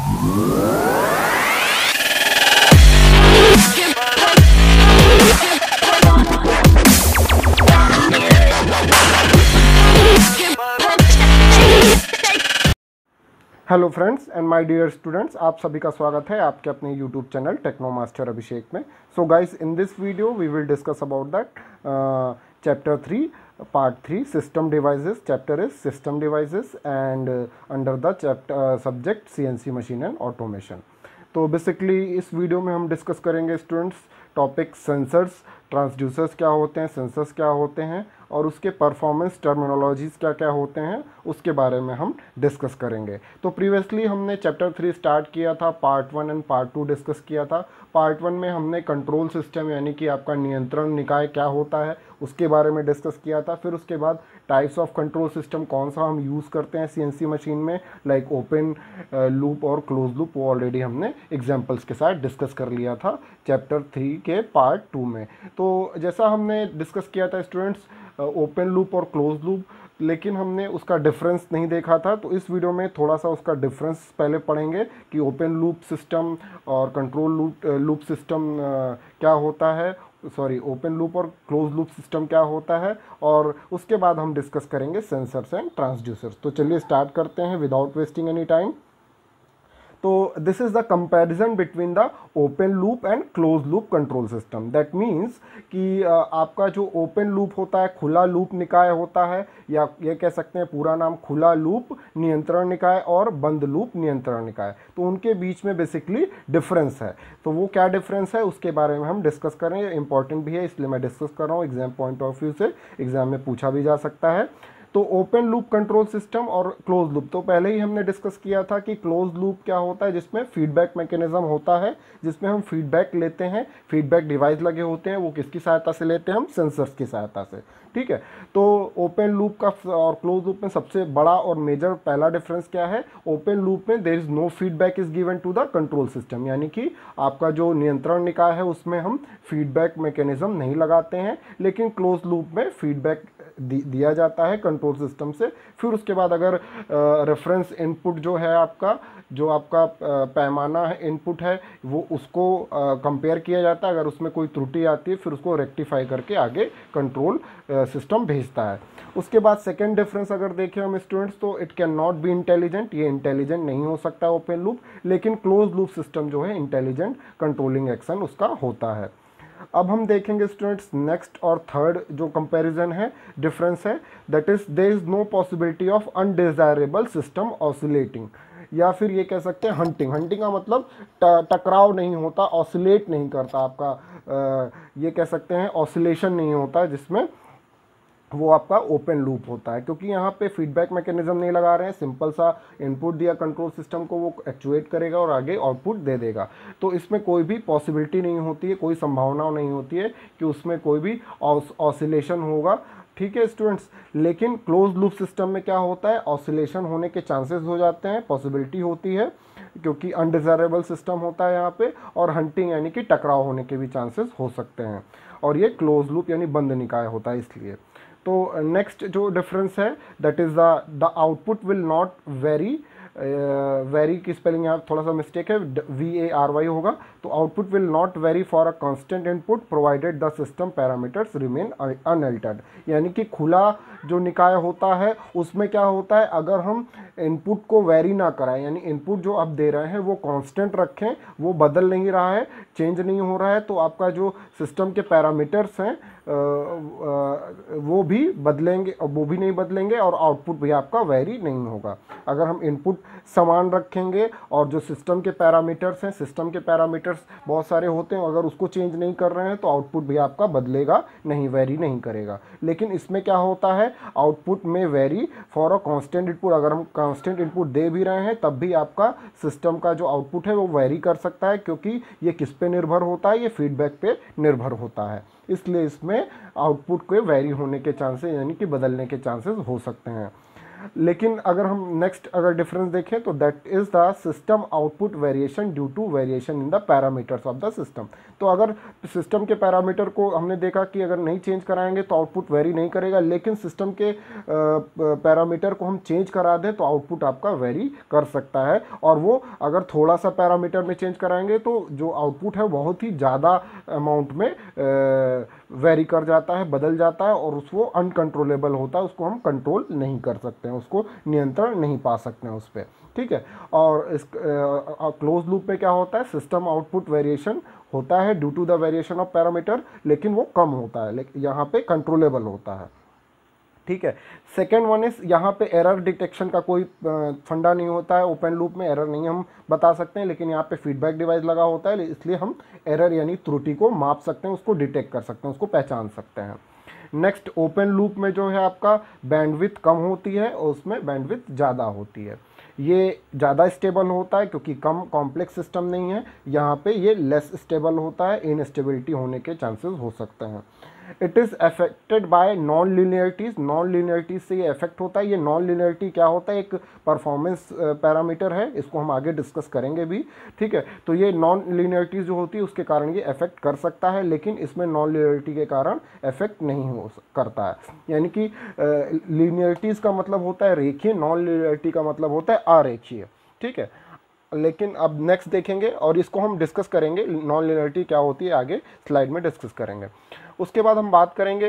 Hello friends and my dear students, आप सभी का स्वागत है आपके अपने YouTube channel Techno Master Abhishek में। So guys, in this video we will discuss about that chapter 3 part 3 system devices. Chapter is system devices and under the chapter subject CNC machine and automation. तो basically इस video में हम discuss करेंगे students topic sensors, transducers क्या होते हैं, sensors क्या होते हैं और उसके परफॉर्मेंस टर्मिनोलॉजीज़ क्या क्या होते हैं उसके बारे में हम डिस्कस करेंगे। तो प्रीवियसली हमने चैप्टर 3 स्टार्ट किया था, पार्ट 1 एंड पार्ट 2 डिस्कस किया था। पार्ट 1 में हमने कंट्रोल सिस्टम यानी कि आपका नियंत्रण निकाय क्या होता है उसके बारे में डिस्कस किया था। फिर उसके बाद टाइप्स ऑफ कंट्रोल सिस्टम कौन सा हम यूज़ करते हैं सीएनसी मशीन में, लाइक ओपन लूप और क्लोज लूप, वो ऑलरेडी हमने एग्जांपल्स के साथ डिस्कस कर लिया था चैप्टर 3 के पार्ट 2 में। तो जैसा हमने डिस्कस किया था स्टूडेंट्स ओपन लूप और क्लोज लूप, लेकिन हमने उसका डिफरेंस नहीं देखा था। तो इस वीडियो में थोड़ा सा उसका डिफरेंस पहले पढ़ेंगे कि ओपन लूप सिस्टम और कंट्रोल लूप सिस्टम क्या होता है, सॉरी ओपन लूप और क्लोज लूप सिस्टम क्या होता है, और उसके बाद हम डिस्कस करेंगे सेंसर्स एंड ट्रांसड्यूसर्स। तो चलिए स्टार्ट करते हैं विदाउट वेस्टिंग एनी टाइम। तो this is the comparison between the open loop and close loop control system. That means कि आपका जो ओपन लूप होता है, खुला लूप निकाय होता है, या ये कह सकते हैं पूरा नाम खुला लूप नियंत्रण निकाय और बंद लूप नियंत्रण निकाय। तो उनके बीच में बेसिकली डिफरेंस है। तो वो क्या डिफरेंस है उसके बारे में हम डिस्कस करेंगे। इंपॉर्टेंट भी है इसलिए मैं डिस्कस कर रहा हूँ, एग्जाम पॉइंट ऑफ व्यू से एग्जाम में पूछा भी जा सकता है। तो ओपन लूप कंट्रोल सिस्टम और क्लोज लूप, तो पहले ही हमने डिस्कस किया था कि क्लोज लूप क्या होता है, जिसमें फीडबैक मैकेनिज्म होता है, जिसमें हम फीडबैक लेते हैं, फीडबैक डिवाइस लगे होते हैं, वो किसकी सहायता से लेते हैं, हम सेंसर्स की सहायता से। ठीक है, तो ओपन लूप का और क्लोज लूप में सबसे बड़ा और मेजर पहला डिफरेंस क्या है, ओपन लूप में there is no feedback is given to the control system, यानी कि आपका जो नियंत्रण निकाय है उसमें हम फीडबैक मैकेनिज्म नहीं लगाते हैं, लेकिन क्लोज लूप में फीडबैक दिया जाता है कंट्रोल सिस्टम से। फिर उसके बाद अगर रेफरेंस इनपुट जो है आपका, जो आपका पैमाना है इनपुट है, वो उसको कंपेयर किया जाता है। अगर उसमें कोई त्रुटि आती है फिर उसको रेक्टिफाई करके आगे कंट्रोल सिस्टम भेजता है। उसके बाद सेकेंड डिफरेंस अगर देखें हम स्टूडेंट्स, तो it can not be intelligent, ये इंटेलिजेंट नहीं हो सकता ओपन लूप, लेकिन क्लोज लूप सिस्टम जो है इंटेलिजेंट कंट्रोलिंग एक्शन उसका होता है। अब हम देखेंगे स्टूडेंट्स नेक्स्ट और थर्ड जो कंपैरिजन है, डिफरेंस है, that is there is no possibility of undesirable system oscillating, या फिर ये कह सकते हैं हंटिंग। हंटिंग का मतलब टकराव नहीं होता, ऑसिलेट नहीं करता आपका, ये कह सकते हैं ऑसिलेशन नहीं होता है, जिसमें वो आपका ओपन लूप होता है, क्योंकि यहाँ पे फीडबैक मैकेनिज्म नहीं लगा रहे हैं, सिंपल सा इनपुट दिया कंट्रोल सिस्टम को, वो एक्चुएट करेगा और आगे आउटपुट दे देगा। तो इसमें कोई भी पॉसिबिलिटी नहीं होती है, कोई संभावना नहीं होती है कि उसमें कोई भी ऑसिलेशन होगा। ठीक है स्टूडेंट्स, लेकिन क्लोज लूप सिस्टम में क्या होता है, ऑसिलेशन होने के चांसेस हो जाते हैं, पॉसिबिलिटी होती है, क्योंकि अनडिजायरेबल सिस्टम होता है यहाँ पे, और हंटिंग यानी कि टकराव होने के भी चांसेस हो सकते हैं, और ये क्लोज लूप यानी बंद निकाय होता है इसलिए। तो नेक्स्ट जो डिफरेंस है that is the output will not very, very की स्पेलिंग यहाँ थोड़ा सा मिस्टेक है, VARY होगा। तो output will not very for a constant input provided the system parameters remain unaltered, यानी कि खुला जो निकाय होता है उसमें क्या होता है, अगर हम इनपुट को वेरी ना कराएं, यानी इनपुट जो आप दे रहे हैं वो कांस्टेंट रखें, वो बदल नहीं रहा है, चेंज नहीं हो रहा है, तो आपका जो सिस्टम के पैरामीटर्स हैं वो भी बदलेंगे, वो भी नहीं बदलेंगे, और आउटपुट भी आपका वेरी नहीं होगा। अगर हम इनपुट समान रखेंगे और जो सिस्टम के पैरामीटर्स हैं, सिस्टम के पैरामीटर्स बहुत सारे होते हैं, अगर उसको चेंज नहीं कर रहे हैं तो आउटपुट भी आपका बदलेगा नहीं, वेरी नहीं करेगा। लेकिन इसमें क्या होता है, आउटपुट में very for a constant input, अगर हम कांस्टेंट इनपुट दे भी रहे हैं तब भी आपका सिस्टम का जो आउटपुट है वो वेरी कर सकता है, क्योंकि ये किस पे निर्भर होता है, ये फीडबैक पे निर्भर होता है। इसलिए इसमें आउटपुट के वेरी होने के चांसेस यानी कि बदलने के चांसेस हो सकते हैं। लेकिन अगर हम नेक्स्ट अगर डिफरेंस देखें तो that is the system output variation due to variation in the parameters of the system. तो अगर सिस्टम के पैरामीटर को हमने देखा कि अगर नहीं चेंज कराएंगे तो आउटपुट वेरी नहीं करेगा, लेकिन सिस्टम के पैरामीटर को हम चेंज करा दें तो आउटपुट आपका वेरी कर सकता है। और वो अगर थोड़ा सा पैरामीटर में चेंज कराएंगे तो जो आउटपुट है बहुत ही ज़्यादा अमाउंट में वेरी कर जाता है, बदल जाता है, और उसको अनकंट्रोलेबल होता है, उसको हम कंट्रोल नहीं कर सकते हैं, उसको नियंत्रण नहीं पा सकते हैं उस पर। ठीक है। और इस क्लोज लूप पे क्या होता है, सिस्टम आउटपुट वेरिएशन होता है due to the variation of parameter, लेकिन वो कम होता है, लेकिन यहाँ पे कंट्रोलेबल होता है। ठीक है। सेकेंड वन इज यहाँ पे एरर डिटेक्शन का कोई फंडा नहीं होता है, ओपन लूप में एरर नहीं हम बता सकते हैं, लेकिन यहाँ पे फीडबैक डिवाइस लगा होता है, इसलिए हम एरर यानी त्रुटि को माप सकते हैं, उसको डिटेक्ट कर सकते हैं, उसको पहचान सकते हैं। नेक्स्ट, ओपन लूप में जो है आपका बैंडविड्थ कम होती है और उसमें बैंडविड्थ ज़्यादा होती है। ये ज़्यादा स्टेबल होता है क्योंकि कम कॉम्प्लेक्स सिस्टम नहीं है, यहाँ पे ये लेस स्टेबल होता है, इनस्टेबिलिटी होने के चांसेस हो सकते हैं। It is affected by non linearities, non linearities से ये अफेक्ट होता है। ये नॉन लीनियरिटी क्या होता है, एक परफॉर्मेंस पैरामीटर है, इसको हम आगे डिस्कस करेंगे भी। ठीक है। तो ये नॉन लीनियरिटीज़ जो होती है उसके कारण ये अफेक्ट कर सकता है, लेकिन इसमें नॉन लीनियरिटी के कारण अफेक्ट नहीं हो करता है। यानी कि लीनियरिटीज़ का मतलब होता है रेखीय, नॉन लीनियरिटी का मतलब होता है अरेखीय। ठीक है। लेकिन अब नेक्स्ट देखेंगे और इसको हम डिस्कस करेंगे, नॉन लीनियरिटी क्या होती है आगे स्लाइड में डिस्कस करेंगे। उसके बाद हम बात करेंगे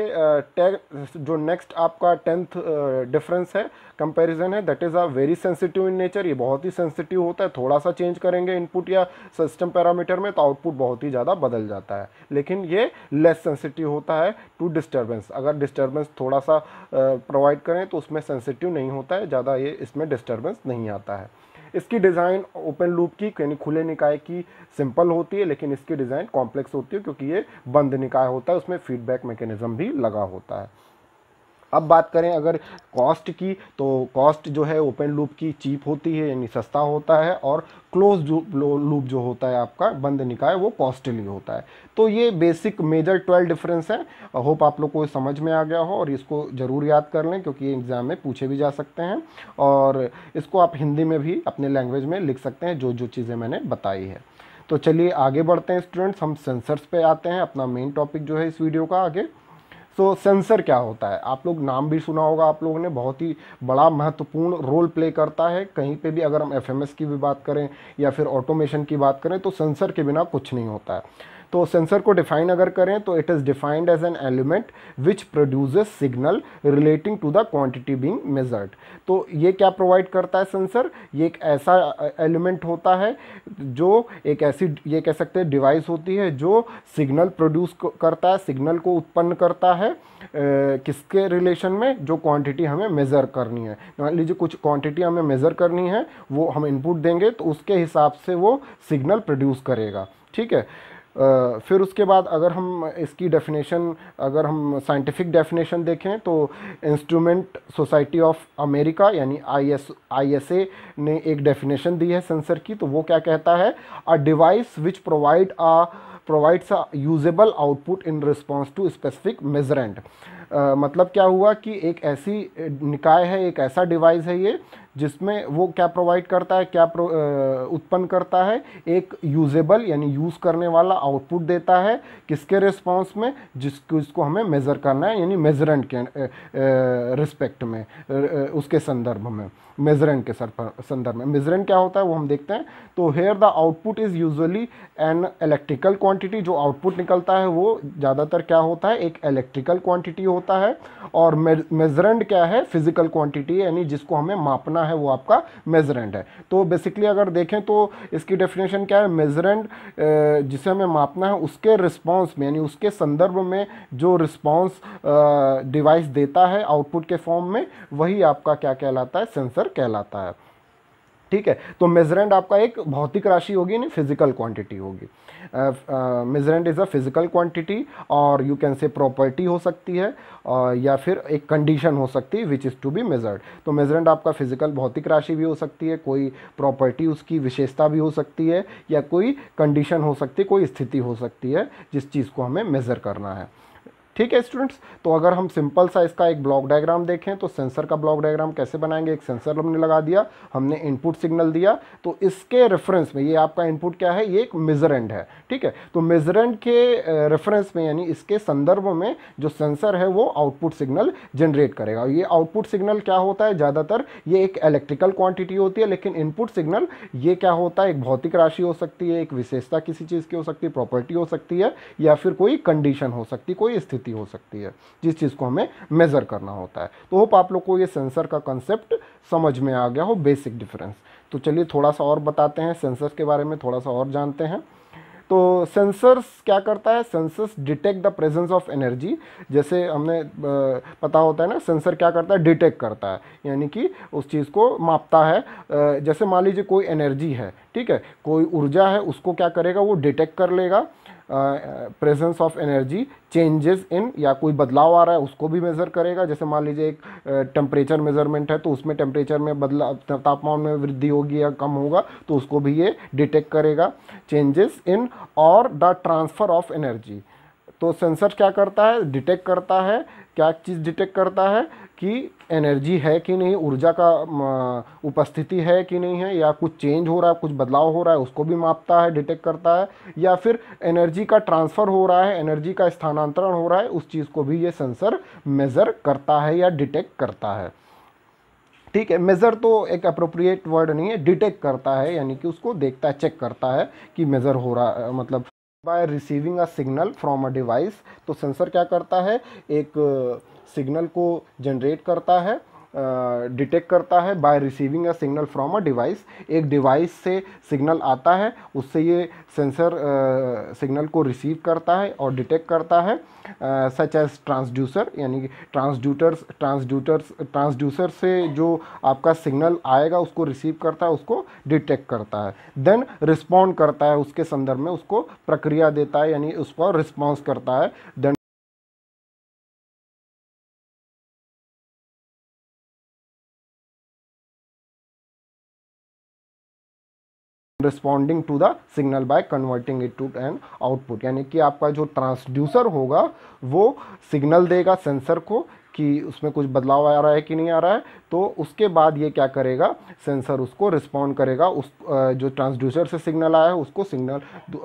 जो नेक्स्ट आपका 10th डिफरेंस है, कंपैरिजन है, that is a very sensitive in nature. ये बहुत ही सेंसिटिव होता है, थोड़ा सा चेंज करेंगे इनपुट या सिस्टम पैरामीटर में तो आउटपुट बहुत ही ज़्यादा बदल जाता है, लेकिन ये लेस सेंसिटिव होता है टू डिस्टर्बेंस। अगर डिस्टर्बेंस थोड़ा सा प्रोवाइड करें तो उसमें सेंसिटिव नहीं होता है ज़्यादा, ये इसमें डिस्टर्बेंस नहीं आता है। इसकी डिज़ाइन ओपन लूप की यानी खुले निकाय की सिंपल होती है, लेकिन इसकी डिज़ाइन कॉम्प्लेक्स होती है क्योंकि ये बंद निकाय होता है, उसमें फीडबैक मैकेनिज्म भी लगा होता है। अब बात करें अगर कॉस्ट की, तो कॉस्ट जो है ओपन लूप की चीप होती है यानी सस्ता होता है, और क्लोज लूप जो होता है आपका बंद निकाय वो कॉस्टली होता है। तो ये बेसिक मेजर 12 डिफरेंस है। होप आप लोग को समझ में आ गया हो और इसको ज़रूर याद कर लें क्योंकि एग्ज़ाम में पूछे भी जा सकते हैं, और इसको आप हिंदी में भी अपने लैंग्वेज में लिख सकते हैं जो जो चीज़ें मैंने बताई है। तो चलिए आगे बढ़ते हैं स्टूडेंट्स, हम सेंसर्स पे आते हैं, अपना मेन टॉपिक जो है इस वीडियो का आगे। तो सेंसर क्या होता है, आप लोग नाम भी सुना होगा आप लोगों ने, बहुत ही बड़ा महत्वपूर्ण रोल प्ले करता है कहीं पे भी। अगर हम एफएमएस की भी बात करें या फिर ऑटोमेशन की बात करें तो सेंसर के बिना कुछ नहीं होता है। तो सेंसर को डिफाइन अगर करें तो it is defined as an element which produces signal relating to the quantity being measured. तो ये क्या प्रोवाइड करता है सेंसर, ये एक ऐसा एलिमेंट होता है जो एक ऐसी, ये कह सकते हैं डिवाइस होती है जो सिग्नल प्रोड्यूस करता है, सिग्नल को उत्पन्न करता है किसके रिलेशन में, जो क्वांटिटी हमें मेज़र करनी है। मान लीजिए कुछ क्वांटिटी हमें मेज़र करनी है, वो हम इनपुट देंगे तो उसके हिसाब से वो सिग्नल प्रोड्यूस करेगा। ठीक है। फिर उसके बाद अगर हम इसकी डेफिनेशन, अगर हम साइंटिफिक डेफिनेशन देखें तो इंस्ट्रूमेंट सोसाइटी ऑफ अमेरिका यानी ISA ने एक डेफिनेशन दी है सेंसर की। तो वो क्या कहता है, a device which provides a usable output in response to specific measurement। मतलब क्या हुआ कि एक ऐसी निकाय है, एक ऐसा डिवाइस है ये जिसमें वो क्या प्रोवाइड करता है, क्या उत्पन्न करता है, एक यूजेबल यानी यूज़ करने वाला आउटपुट देता है किसके रिस्पॉन्स में, जिसको हमें मेज़र करना है, यानी मेजरेंट के रिस्पेक्ट में, उसके संदर्भ में, मेजरेंट के संदर्भ में। मेजरेंट क्या होता है वो हम देखते हैं। तो here the output is usually an electrical quantity, जो आउटपुट निकलता है वो ज़्यादातर क्या होता है, एक इलेक्ट्रिकल क्वांटिटी होता है। और मेजरेंट क्या है, फिजिकल क्वांटिटी, यानी जिसको हमें मापना है वो आपका मेजरेंट है। तो बेसिकली अगर देखें तो इसकी डेफिनेशन क्या है, मेजरेंट जिसे हमें मापना है उसके रिस्पॉन्स में यानी उसके संदर्भ में जो रिस्पॉन्स डिवाइस देता है आउटपुट के फॉर्म में, वही आपका क्या कहलाता है, सेंसर कहलाता है। ठीक है। तो मेजरेंट आपका एक भौतिक राशि होगी, नहीं फिजिकल क्वांटिटी होगी। मेजरेंट इज़ अ फिजिकल क्वांटिटी, और यू कैन से प्रॉपर्टी हो सकती है या फिर एक कंडीशन हो सकती है which is to be measured. तो मेजरेंट आपका फिजिकल भौतिक राशि भी हो सकती है, कोई प्रॉपर्टी उसकी विशेषता भी हो सकती है, या कोई कंडीशन हो सकती है, कोई स्थिति हो सकती है जिस चीज़ को हमें मेज़र करना है। ठीक है स्टूडेंट्स। तो अगर हम सिंपल सा इसका एक ब्लॉक डायग्राम देखें तो सेंसर का ब्लॉक डायग्राम कैसे बनाएंगे, एक सेंसर हमने लगा दिया, हमने इनपुट सिग्नल दिया, तो इसके रेफरेंस में ये आपका इनपुट क्या है, ये एक मेजरेंड है, ठीक है। तो मेजरेंड के रेफरेंस में यानी इसके संदर्भ में जो सेंसर है वो आउटपुट सिग्नल जनरेट करेगा। ये आउटपुट सिग्नल क्या होता है, ज़्यादातर ये एक इलेक्ट्रिकल क्वांटिटी होती है, लेकिन इनपुट सिग्नल ये क्या होता है, एक भौतिक राशि हो सकती है, एक विशेषता किसी चीज़ की हो सकती है, प्रॉपर्टी हो सकती है, या फिर कोई कंडीशन हो सकती है, कोई स्थिति हो सकती है जिस चीज़ को हमें मेज़र करना होता है। तो होप आप लोग को ये सेंसर का कंसेप्ट समझ में आ गया हो, बेसिक डिफरेंस। तो चलिए थोड़ा सा और बताते हैं सेंसर्स के बारे में, थोड़ा सा और जानते हैं। तो सेंसर्स क्या करता है, sensors detect the presence of energy. जैसे हमने पता होता है ना, सेंसर क्या करता है, डिटेक्ट करता है, यानी कि उस चीज़ को मापता है। जैसे मान लीजिए कोई एनर्जी है, ठीक है, कोई ऊर्जा है, उसको क्या करेगा, वो डिटेक्ट कर लेगा presence of energy, changes in, या कोई बदलाव आ रहा है उसको भी मेज़र करेगा। जैसे मान लीजिए एक टेम्परेचर मेज़रमेंट है, तो उसमें टेम्परेचर में बदलाव, तापमान में वृद्धि होगी या कम होगा, तो उसको भी ये डिटेक्ट करेगा, चेंजेस इन और द ट्रांसफ़र ऑफ एनर्जी। तो सेंसर क्या करता है, डिटेक्ट करता है, क्या चीज़ डिटेक्ट करता है कि एनर्जी है कि नहीं, ऊर्जा का उपस्थिति है कि नहीं है, या कुछ चेंज हो रहा है, कुछ बदलाव हो रहा है, उसको भी मापता है, डिटेक्ट करता है, या फिर एनर्जी का ट्रांसफ़र हो रहा है, एनर्जी का स्थानांतरण हो रहा है, उस चीज़ को भी ये सेंसर मेज़र करता है या डिटेक्ट करता है, ठीक है। मेज़र तो एक अप्रोप्रिएट वर्ड नहीं है, डिटेक्ट करता है यानी कि उसको देखता है, चेक करता है कि मेज़र हो रहा है, मतलब by receiving a signal from a device. तो सेंसर क्या करता है, एक सिग्नल को जनरेट करता है, डिटेक्ट करता है by receiving a signal from a device. एक डिवाइस से सिग्नल आता है, उससे ये सेंसर सिग्नल को रिसीव करता है और डिटेक्ट करता है, सच एज ट्रांसड्यूसर, यानी कि ट्रांसड्यूसर से जो आपका सिग्नल आएगा उसको रिसीव करता है, उसको डिटेक्ट करता है, देन रिस्पॉन्ड करता है, उसके संदर्भ में उसको प्रक्रिया देता है, यानी उस पर रिस्पॉन्स करता है, then responding to the signal by converting it to an output. यानी कि आपका जो ट्रांसड्यूसर होगा वो सिग्नल देगा सेंसर को कि उसमें कुछ बदलाव आ रहा है कि नहीं आ रहा है, तो उसके बाद ये क्या करेगा, सेंसर उसको रिस्पॉन्ड करेगा, उस जो ट्रांसड्यूसर से सिग्नल आया है उसको सिग्नल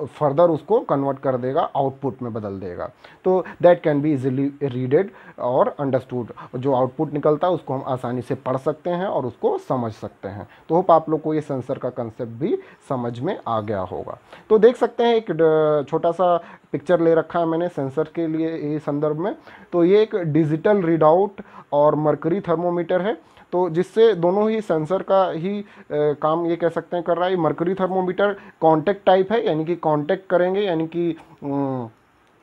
फर्दर उसको कन्वर्ट कर देगा, आउटपुट में बदल देगा। तो that can be easily readed और अंडरस्टूड। जो आउटपुट निकलता है उसको हम आसानी से पढ़ सकते हैं और उसको समझ सकते हैं। तो होप आप लोग को ये सेंसर का कंसेप्ट भी समझ में आ गया होगा। तो देख सकते हैं एक छोटा सा पिक्चर ले रखा है मैंने सेंसर के लिए ये संदर्भ में। तो ये एक डिजिटल रीडआउट और मरकरी थर्मोमीटर है, तो जिससे दोनों ही सेंसर का ही काम ये कह सकते हैं कर रहा है। मरकरी थर्मोमीटर कांटेक्ट टाइप है, यानी कि कांटेक्ट करेंगे, यानी कि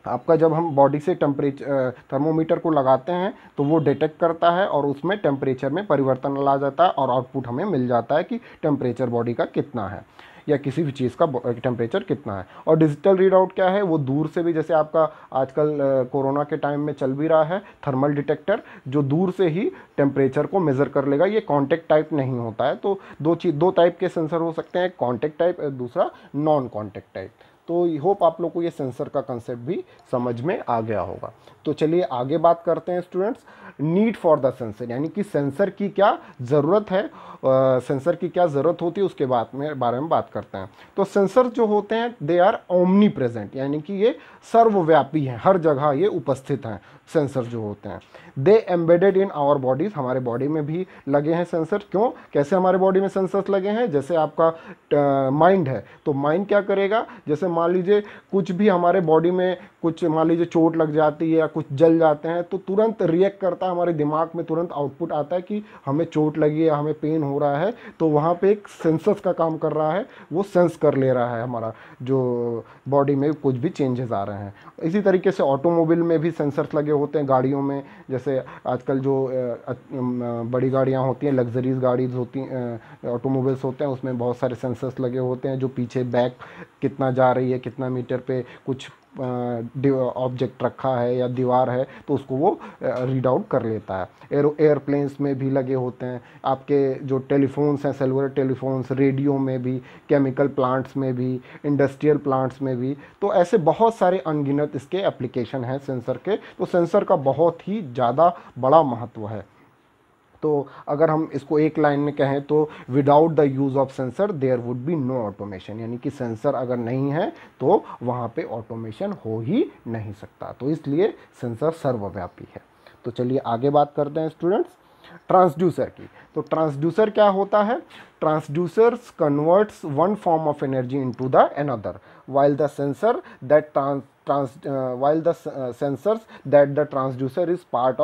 आपका जब हम बॉडी से टेम्परेचर थर्मोमीटर को लगाते हैं तो वो डिटेक्ट करता है और उसमें टेम्परेचर में परिवर्तन ला जाता है और आउटपुट हमें मिल जाता है कि टेम्परेचर बॉडी का कितना है या किसी भी चीज़ का टेम्परेचर कितना है। और डिजिटल रीडआउट क्या है, वो दूर से भी, जैसे आपका आजकल कोरोना के टाइम में चल भी रहा है थर्मल डिटेक्टर, जो दूर से ही टेम्परेचर को मेज़र कर लेगा। ये कॉन्टैक्ट टाइप नहीं होता है। तो दो टाइप के सेंसर हो सकते हैं, एक कॉन्टैक्ट टाइप, दूसरा नॉन कॉन्टैक्ट टाइप। तो होप आप लोग को ये सेंसर का कंसेप्ट भी समझ में आ गया होगा। तो चलिए आगे बात करते हैं students, need for the sensor, यानी कि सेंसर की क्या ज़रूरत है, सेंसर की क्या ज़रूरत होती है उसके बारे में बात करते हैं। तो सेंसर जो होते हैं दे आर ओमनी प्रेजेंट, यानी कि ये सर्वव्यापी हैं, हर जगह ये उपस्थित हैं। सेंसर जो होते हैं दे एम्बेडेड इन आवर बॉडीज़, हमारे बॉडी में भी लगे हैं सेंसर। क्यों, कैसे हमारे बॉडी में सेंसर्स लगे हैं, जैसे आपका माइंड है तो माइंड क्या करेगा, जैसे मान लीजिए कुछ भी हमारे बॉडी में कुछ, मान लीजिए चोट लग जाती है या कुछ जल जाते हैं, तो तुरंत रिएक्ट करता है, हमारे दिमाग में तुरंत आउटपुट आता है कि हमें चोट लगी है, हमें पेन हो रहा है। तो वहाँ पे एक सेंसर्स का काम कर रहा है, वो सेंस कर ले रहा है हमारा जो बॉडी में कुछ भी चेंजेस आ रहे हैं। इसी तरीके से ऑटोमोबाइल में भी सेंसर्स लगे होते हैं, गाड़ियों में, जैसे आजकल जो बड़ी गाड़ियाँ होती हैं, लग्जरीज गाड़ीज होती हैं, ऑटोमोबाइल्स होते हैं, उसमें बहुत सारे सेंसर्स लगे होते हैं जो पीछे बैक कितना जा रही है, कितना मीटर पे कुछ ऑब्जेक्ट रखा है या दीवार है, तो उसको वो रीड आउट कर लेता है। एयरप्लेन्स में भी लगे होते हैं, आपके जो टेलीफोन्स हैं, सेलुलर टेलीफोन्स, रेडियो में भी, केमिकल प्लांट्स में भी, इंडस्ट्रियल प्लांट्स में भी। तो ऐसे बहुत सारे अनगिनत इसके एप्लीकेशन हैं सेंसर के। तो सेंसर का बहुत ही ज़्यादा बड़ा महत्व है। तो अगर हम इसको एक लाइन में कहें तो without the use of sensor there would be no automation, यानी कि सेंसर अगर नहीं है तो वहाँ पे ऑटोमेशन हो ही नहीं सकता। तो इसलिए सेंसर सर्वव्यापी है। तो चलिए आगे बात करते हैं स्टूडेंट्स ट्रांसड्यूसर की। तो ट्रांसड्यूसर क्या होता है? Transducers converts one form of energy into the another while the sensor that while the sensors that the transducer is part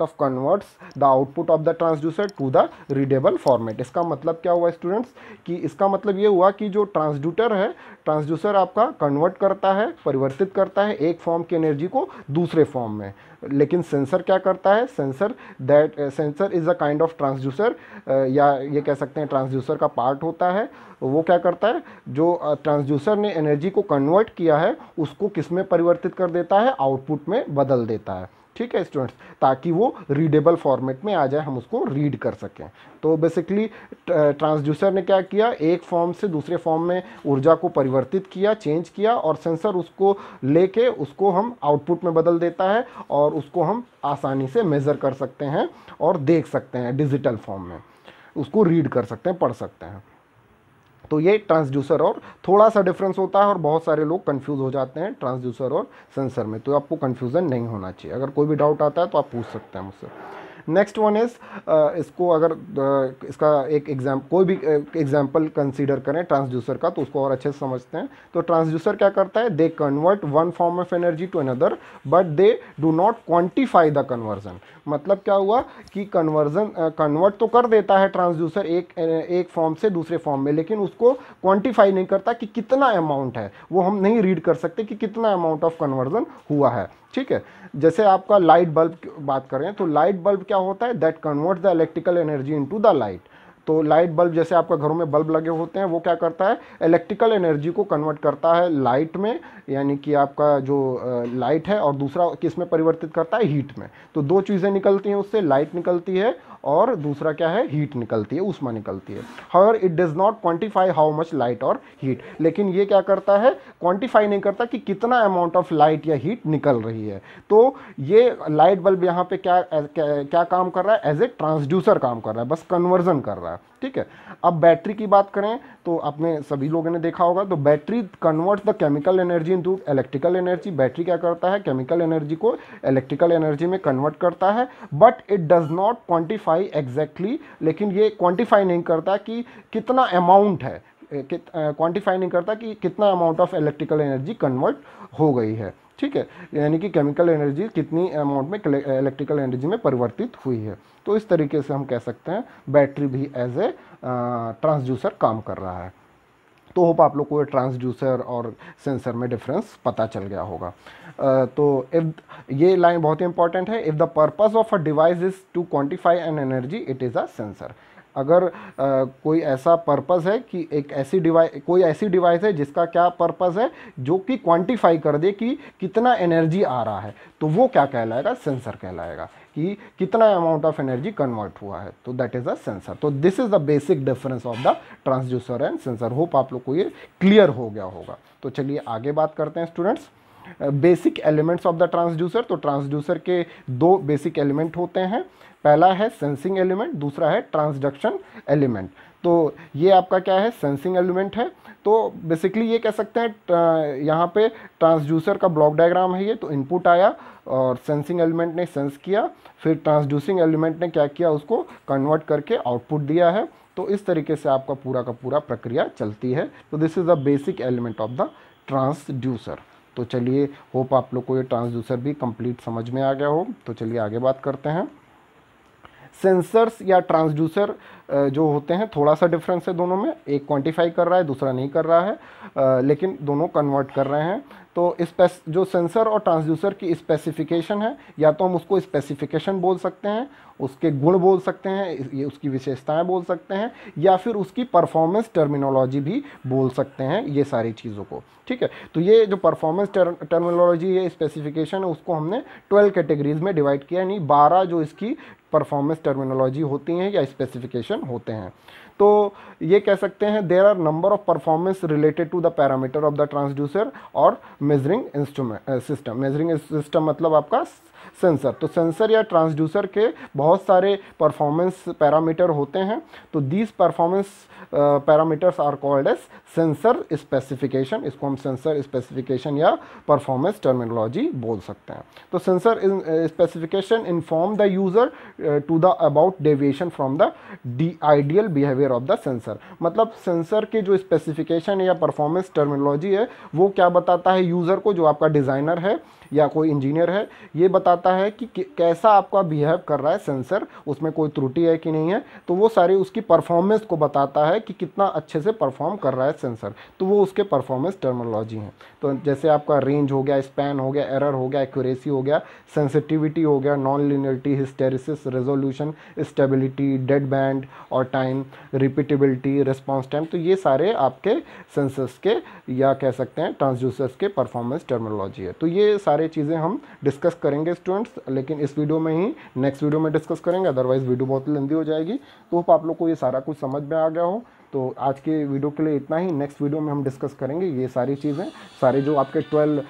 of converts the output of the transducer to the readable format। इसका मतलब क्या हुआ students कि इसका मतलब ये हुआ कि जो ट्रांसड्यूटर है, ट्रांसड्यूसर आपका कन्वर्ट करता है, परिवर्तित करता है एक फॉर्म की एनर्जी को दूसरे फॉर्म में। लेकिन सेंसर क्या करता है? Sensor is a kind of transducer, या ये कह सकते हैं ट्रांसड्यूसर का पार्ट होता है। वो क्या करता है? जो ट्रांसड्यूसर ने एनर्जी को कन्वर्ट किया है उसको किस में परिवर्तित कर देता है? आउटपुट में बदल देता है। ठीक है स्टूडेंट्स, ताकि वो रीडेबल फॉर्मेट में आ जाए, हम उसको रीड कर सकें। तो बेसिकली ट्रांसड्यूसर ने क्या किया? एक फॉर्म से दूसरे फॉर्म में ऊर्जा को परिवर्तित किया, चेंज किया, और सेंसर उसको लेके उसको हम आउटपुट में बदल देता है और उसको हम आसानी से मेज़र कर सकते हैं और देख सकते हैं डिजिटल फॉर्म में, उसको रीड कर सकते हैं, पढ़ सकते हैं। तो ये ट्रांसड्यूसर और थोड़ा सा डिफरेंस होता है और बहुत सारे लोग कंफ्यूज हो जाते हैं ट्रांसड्यूसर और सेंसर में। तो आपको कंफ्यूजन नहीं होना चाहिए। अगर कोई भी डाउट आता है तो आप पूछ सकते हैं मुझसे। नेक्स्ट वन इज़, इसको अगर इसका एक कोई भी एग्जाम्पल कंसीडर करें ट्रांसड्यूसर का तो उसको और अच्छे से समझते हैं। तो ट्रांसड्यूसर क्या करता है? They convert one form of energy to another but they do not quantify the conversion. मतलब क्या हुआ कि कन्वर्ट तो कर देता है ट्रांसड्यूसर एक फॉर्म से दूसरे फॉर्म में, लेकिन उसको क्वांटिफाई नहीं करता कि कितना अमाउंट है। वो हम नहीं रीड कर सकते कि कितना अमाउंट ऑफ कन्वर्जन हुआ है। ठीक है, जैसे आपका लाइट बल्ब की बात करें तो लाइट बल्ब क्या होता है? That converts the electrical energy into the light. तो लाइट बल्ब, जैसे आपका घरों में बल्ब लगे होते हैं, वो क्या करता है? इलेक्ट्रिकल एनर्जी को कन्वर्ट करता है लाइट में, यानी कि आपका जो लाइट है, और दूसरा किस में परिवर्तित करता है? हीट में। तो दो चीज़ें निकलती हैं उससे, लाइट निकलती है और दूसरा क्या है? हीट निकलती है, ऊष्मा निकलती है। However it does not quantify how much light और हीट। लेकिन ये क्या करता है? क्वांटिफाई नहीं करता कि कितना अमाउंट ऑफ लाइट या हीट निकल रही है। तो ये लाइट बल्ब यहाँ पे क्या काम कर रहा है? एज ए ट्रांसड्यूसर काम कर रहा है, बस कन्वर्जन कर रहा है। ठीक है, अब बैटरी की बात करें तो आपने सभी लोगों ने देखा होगा, तो battery converts the chemical energy into electrical energy. Battery क्या करता है? केमिकल एनर्जी को इलेक्ट्रिकल एनर्जी में कन्वर्ट करता है, but it does not quantify exactly. लेकिन ये क्वांटिफाई नहीं करता कि कितना अमाउंट है, क्वांटिफाई नहीं करता कि कितना amount of electrical energy convert हो गई है। ठीक है, यानी कि केमिकल एनर्जी कितनी अमाउंट में इलेक्ट्रिकल एनर्जी में परिवर्तित हुई है। तो इस तरीके से हम कह सकते हैं बैटरी भी एज ए ट्रांसड्यूसर काम कर रहा है। तो होप आप लोग को ट्रांसड्यूसर और सेंसर में डिफरेंस पता चल गया होगा। तो इफ ये लाइन बहुत ही इंपॉर्टेंट है, if the purpose of a device is to quantify an energy it is a sensor. अगर कोई ऐसा पर्पस है कि कोई ऐसी डिवाइस है जिसका क्या पर्पस है, जो कि क्वांटिफाई कर दे कि कितना एनर्जी आ रहा है, तो वो क्या कहलाएगा? सेंसर कहलाएगा, कि कितना अमाउंट ऑफ एनर्जी कन्वर्ट हुआ है। तो दैट इज़ अ सेंसर। तो this is the basic difference of the transducer and sensor. Hope आप लोग को ये क्लियर हो गया होगा। तो चलिए आगे बात करते हैं students, basic elements of the transducer. तो ट्रांसड्यूसर के दो बेसिक एलिमेंट होते हैं, पहला है सेंसिंग एलिमेंट, दूसरा है ट्रांसडक्शन एलिमेंट। तो ये आपका क्या है? सेंसिंग एलिमेंट है। तो बेसिकली ये कह सकते हैं यहाँ पे ट्रांसड्यूसर का ब्लॉक डायग्राम है ये। तो इनपुट आया और सेंसिंग एलिमेंट ने सेंस किया, फिर ट्रांसड्यूसिंग एलिमेंट ने क्या किया? उसको कन्वर्ट करके आउटपुट दिया है। तो इस तरीके से आपका पूरा का पूरा प्रक्रिया चलती है। तो this is the basic element of the transducer. तो चलिए, होप आप लोग को ये ट्रांसड्यूसर भी कंप्लीट समझ में आ गया हो। तो चलिए आगे बात करते हैं। सेंसर्स या ट्रांसड्यूसर जो होते हैं थोड़ा सा डिफरेंस है दोनों में, एक क्वांटिफाई कर रहा है दूसरा नहीं कर रहा है, लेकिन दोनों कन्वर्ट कर रहे हैं। तो जो सेंसर और ट्रांसड्यूसर की स्पेसिफिकेशन है, या तो हम उसको स्पेसिफिकेशन बोल सकते हैं, उसके गुण बोल सकते हैं, ये उसकी विशेषताएं बोल सकते हैं, या फिर उसकी परफॉर्मेंस टर्मिनोलॉजी भी बोल सकते हैं, ये सारी चीज़ों को। ठीक है, तो ये जो परफॉर्मेंस टर्मिनोलॉजी है, स्पेसिफिकेशन है, उसको हमने 12 कैटेगरीज में डिवाइड किया, यानी 12 जो इसकी परफॉर्मेंस टर्मिनोलॉजी होती हैं या स्पेसिफिकेशन होते हैं। तो ये कह सकते हैं there are number of performance related to the parameter of the transducer और measuring instrument system. Measuring system मतलब आपका सेंसर। तो सेंसर या ट्रांसड्यूसर के बहुत सारे परफॉर्मेंस पैरामीटर होते हैं। तो these performance parameters are called as sensor specification. इसको हम सेंसर स्पेसिफिकेशन या परफॉर्मेंस टर्मिनोलॉजी बोल सकते हैं। तो sensor specification inform the user to the about deviation from the ideal behaviour of the sensor. मतलब सेंसर के जो स्पेसिफिकेशन या परफॉर्मेंस टर्मिनोलॉजी है वो क्या बताता है यूज़र को, जो आपका डिज़ाइनर है या कोई इंजीनियर है, ये बताता है कि कैसा आपका बिहेव कर रहा है सेंसर, उसमें कोई त्रुटि है कि नहीं है। तो वो सारी उसकी परफॉर्मेंस को बताता है कि कितना अच्छे से परफॉर्म कर रहा है सेंसर। तो वो उसके परफॉर्मेंस टर्मिनोलॉजी हैं। तो जैसे आपका रेंज हो गया, स्पैन हो गया, एरर हो गया, एक्यूरेसी हो गया, सेंसिटिविटी हो गया, non linearity, hysteresis, resolution, stability, dead band और टाइम, रिपीटेबिलिटी, रिस्पॉन्स टाइम। तो ये सारे आपके सेंसर्स के या कह सकते हैं ट्रांसड्यूसर्स के परफॉर्मेंस टर्मिनोलॉजी है। तो ये सारे चीज़ें हम डिस्कस करेंगे स्टूडेंट्स, लेकिन इस वीडियो में ही, नेक्स्ट वीडियो में डिस्कस करेंगे, अदरवाइज वीडियो बहुत लंबी हो जाएगी। तो होप आप लोग को ये सारा कुछ समझ में आ गया हो। तो आज के वीडियो के लिए इतना ही। नेक्स्ट वीडियो में हम डिस्कस करेंगे ये सारी चीज़ें, सारे जो आपके 12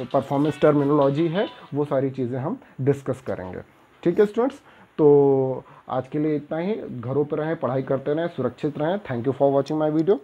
परफॉर्मेंस टर्मिनोलॉजी है वो सारी चीज़ें हम डिस्कस करेंगे। ठीक है स्टूडेंट्स, तो आज के लिए इतना ही। घरों पर रहें, पढ़ाई करते रहें, सुरक्षित रहें। Thank you for watching my video.